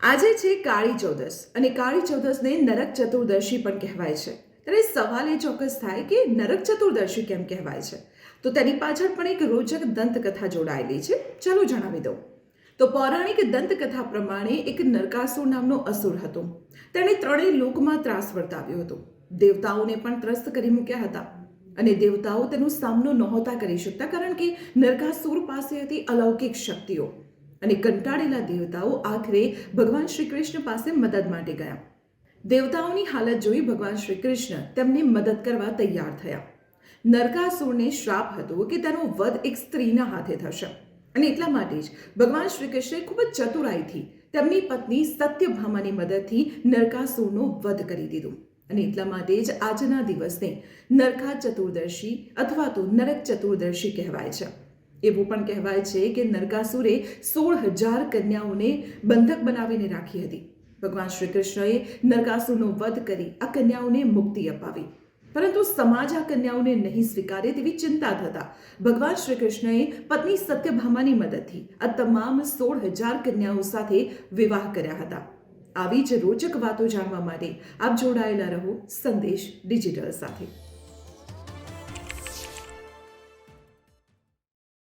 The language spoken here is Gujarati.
આજે છે કાળી ચૌદસ અને કાળી ચૌદસને નરક ચતુર્દશી પણ કહેવાય છે. ત્યારે સવાલ એ ચોક્કસ થાય કે નરક ચતુર્દશી કેમ કહેવાય છે? તો તેની પાછળ પણ એક રોચક દંતકથા જોડાયેલી છે. ચાલો જણાવી દઉં. તો પૌરાણિક દંતકથા પ્રમાણે એક નરકાસુર નામનો અસુર હતો. તેણે ત્રણેય લોકમાં ત્રાસ વર્તાવ્યો હતો. દેવતાઓને પણ ત્રસ્ત કરી મૂક્યા હતા અને દેવતાઓ તેનો સામનો નહોતા કરી શકતા, કારણ કે નરકાસુર પાસે હતી અલૌકિક શક્તિઓ. અને કંટાળેલા દેવતાઓ આખરે ભગવાન શ્રી કૃષ્ણ પાસે મદદ માટે ગયા. દેવતાઓની હાલત જોઈ ભગવાન શ્રી કૃષ્ણ તેમને મદદ કરવા તૈયાર થયા. નરકાસુરને શ્રાપ હતો કે તેનો વધ એક સ્ત્રીના હાથે થશે, અને એટલા માટે જ ભગવાન શ્રી કૃષ્ણે ખૂબ જ ચતુરાઈથી તેમની પત્ની સત્યભામાની મદદથી નરકાસુરનો વધ કરી દીધો. અને એટલા માટે જ આજના દિવસને નરકા ચતુર્દશી અથવા તો નરક ચતુર્દશી કહેવાય છે. એવું પણ કહેવાય છે કે નરકાસુરે 16,000 કન્યાઓને બંધક બનાવીને રાખી હતી. ભગવાન શ્રી કૃષ્ણએ નરકાસુરનો વધ કરી આ કન્યાઓને મુક્તિ અપાવી. પરંતુ સમાજ આ કન્યાઓને નહીં સ્વીકારે તેવી ચિંતા થતા ભગવાન શ્રી કૃષ્ણએ પત્ની સત્યભામાની મદદથી આ તમામ 16,000 કન્યાઓ સાથે વિવાહ કર્યા હતા. આવી જ રોચક વાતો જાણવા માટે આપ જોડાયેલા રહો સંદેશ ડિજિટલ સાથે.